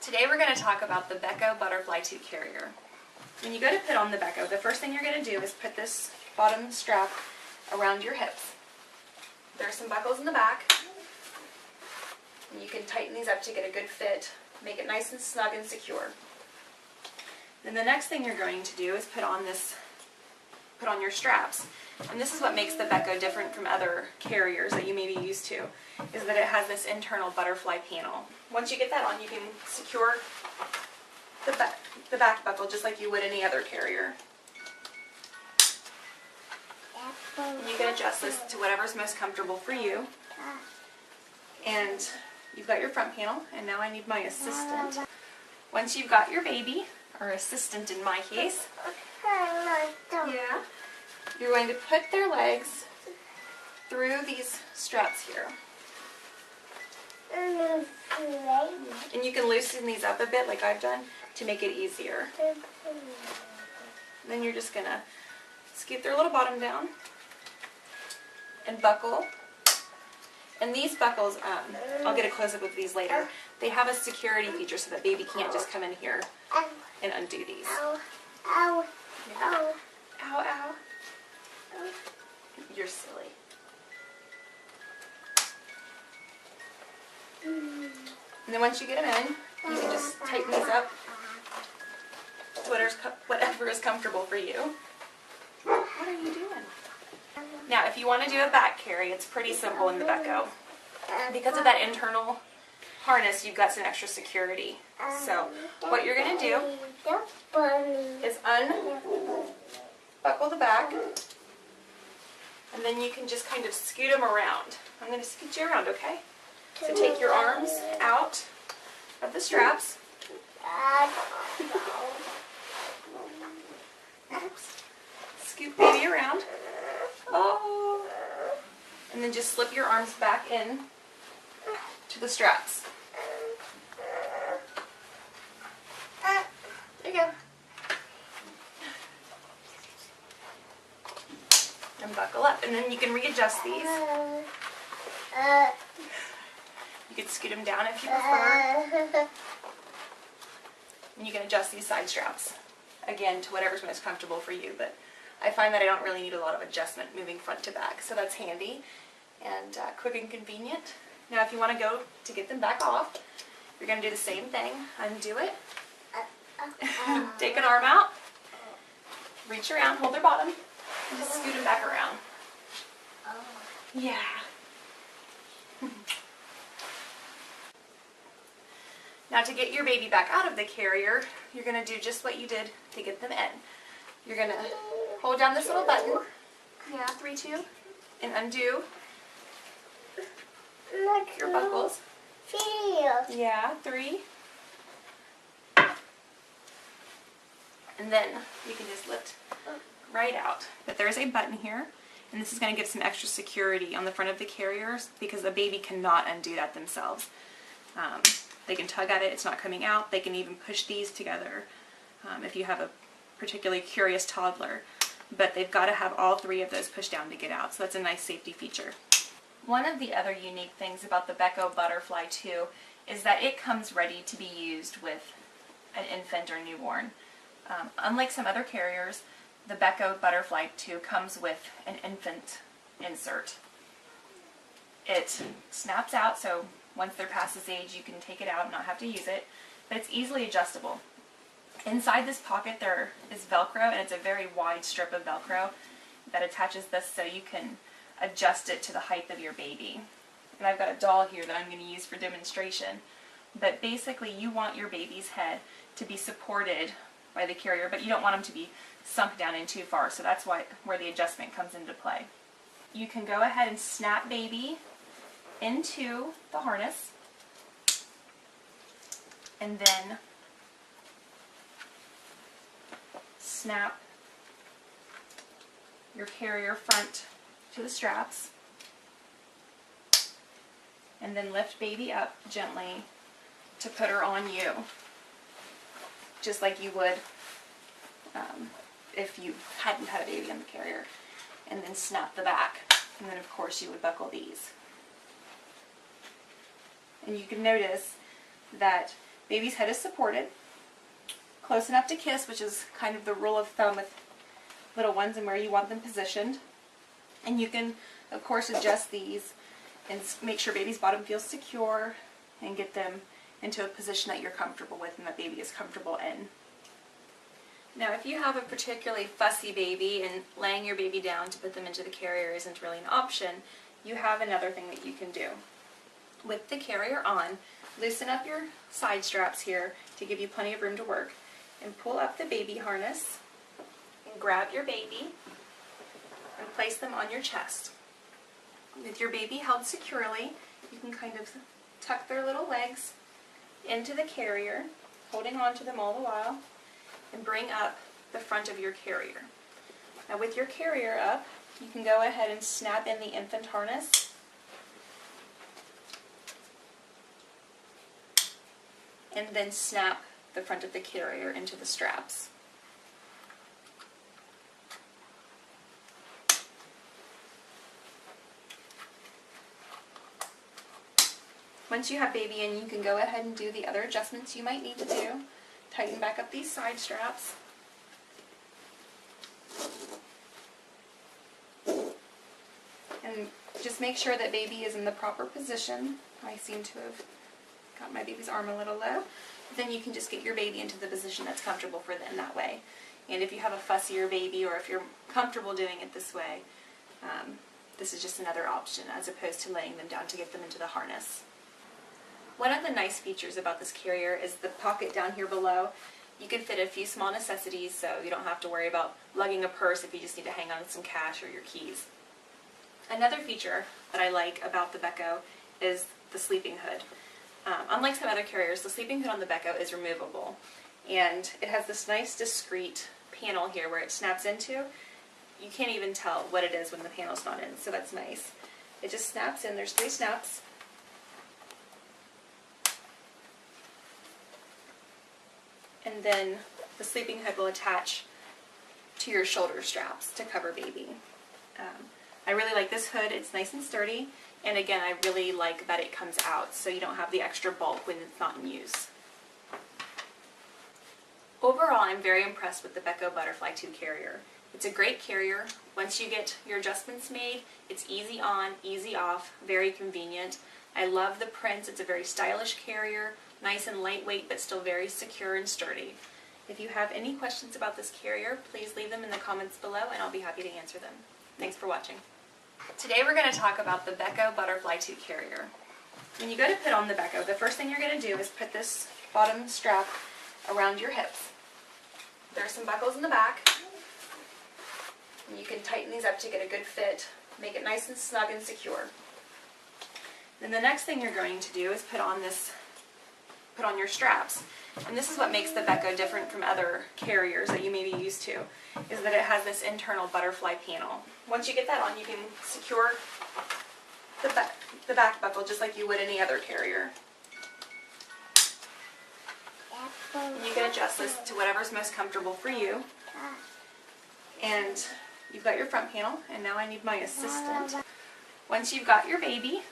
Today we're going to talk about the Beco Butterfly 2 carrier. When you go to put on the Beco, the first thing you're going to do is put this bottom strap around your hips. There are some buckles in the back, and you can tighten these up to get a good fit, make it nice and snug and secure. Then the next thing you're going to do is put on your straps. And this is what makes the Beco different from other carriers that you may be used to, is that it has this internal butterfly panel. Once you get that on, you can secure the back buckle just like you would any other carrier. And you can adjust this to whatever's most comfortable for you. And you've got your front panel, and now I need my assistant. Once you've got your baby, or assistant in my case, yeah, you're going to put their legs through these straps here. And you can loosen these up a bit like I've done to make it easier. Then you're just going to scoop their little bottom down and buckle. And these buckles, I'll get a close-up of these later, they have a security feature so that baby can't just come in here and undo these. Ow, ow, ow. Ow, ow. You're silly. And then once you get them in, you can just tighten these up to whatever is comfortable for you. What are you doing? Now, if you want to do a back carry, it's pretty simple in the Beco. Because of that internal harness, you've got some extra security. So, what you're going to do is unbuckle the back, and then you can just kind of scoot them around. I'm going to scoot you around, okay? So take your arms out of the straps. Oops. Scoop baby around. Oh. And then just slip your arms back in to the straps. There you go. And buckle up. And then you can readjust these. You can scoot them down if you prefer. And you can adjust these side straps, again, to whatever's most comfortable for you. But I find that I don't really need a lot of adjustment moving front to back, so that's handy and quick and convenient. Now if you want to go to get them back off, you're going to do the same thing. Undo it. Take an arm out. Reach around, hold their bottom, and just scoot them back around. Yeah. Now to get your baby back out of the carrier, you're going to do just what you did to get them in. You're going to hold down this little button, yeah, 3, 2, and undo your buckles. Yeah, 3. And then you can just lift right out. But there's a button here, and this is going to give some extra security on the front of the carriers because the baby cannot undo that themselves. They can tug at it, it's not coming out. They can even push these together if you have a particularly curious toddler. But they've got to have all 3 of those pushed down to get out, so that's a nice safety feature. One of the other unique things about the Beco Butterfly 2 is that it comes ready to be used with an infant or newborn. Unlike some other carriers, the Beco Butterfly 2 comes with an infant insert. It snaps out, so once they're past this age, you can take it out and not have to use it, but it's easily adjustable. Inside this pocket there is Velcro, and it's a very wide strip of Velcro that attaches this so you can adjust it to the height of your baby. And I've got a doll here that I'm going to use for demonstration. But basically you want your baby's head to be supported by the carrier, but you don't want them to be sunk down in too far, so that's where the adjustment comes into play. You can go ahead and snap baby into the harness, and then snap your carrier front to the straps, and then lift baby up gently to put her on you, just like you would if you hadn't had a baby on the carrier. And then snap the back, and then of course you would buckle these. And you can notice that Baby's head is supported, close enough to kiss, which is kind of the rule of thumb with little ones and where you want them positioned. And you can, of course, adjust these and make sure baby's bottom feels secure and get them into a position that you're comfortable with and that baby is comfortable in. Now, if you have a particularly fussy baby and laying your baby down to put them into the carrier isn't really an option, you have another thing that you can do. With the carrier on, loosen up your side straps here to give you plenty of room to work, and pull up the baby harness and grab your baby and place them on your chest. With your baby held securely, you can kind of tuck their little legs into the carrier, holding on to them all the while, and bring up the front of your carrier. Now with your carrier up, you can go ahead and snap in the infant harness and then snap the front of the carrier into the straps. Once you have baby in, you can go ahead and do the other adjustments you might need to do. Tighten back up these side straps. And just make sure that baby is in the proper position. I seem to have got my baby's arm a little low. Then you can just get your baby into the position that's comfortable for them that way. And if you have a fussier baby, or if you're comfortable doing it this way, this is just another option as opposed to laying them down to get them into the harness. One of the nice features about this carrier is the pocket down here below. You can fit a few small necessities, so you don't have to worry about lugging a purse if you just need to hang on to some cash or your keys. Another feature that I like about the Beco is the sleeping hood. Unlike some other carriers, the sleeping hood on the Beco is removable, and it has this nice discreet panel here where it snaps into. You can't even tell what it is when the panel's not in, so that's nice. It just snaps in. There's 3 snaps. And then the sleeping hood will attach to your shoulder straps to cover baby. I really like this hood. It's nice and sturdy, and again, I really like that it comes out so you don't have the extra bulk when it's not in use. Overall, I'm very impressed with the Beco Butterfly 2 carrier. It's a great carrier. Once you get your adjustments made, it's easy on, easy off, very convenient. I love the prints. It's a very stylish carrier, nice and lightweight, but still very secure and sturdy. If you have any questions about this carrier, please leave them in the comments below and I'll be happy to answer them. Thanks for watching. Today we're going to talk about the Beco Butterfly 2 carrier. When you go to put on the Beco, the first thing you're going to do is put this bottom strap around your hips. There are some buckles in the back, and you can tighten these up to get a good fit, make it nice and snug and secure. Then the next thing you're going to do is put on your straps. And this is what makes the Beco different from other carriers that you may be used to, is that it has this internal butterfly panel. Once you get that on, you can secure the back buckle just like you would any other carrier. And you can adjust this to whatever's most comfortable for you. And you've got your front panel, and now I need my assistant. Once you've got your baby,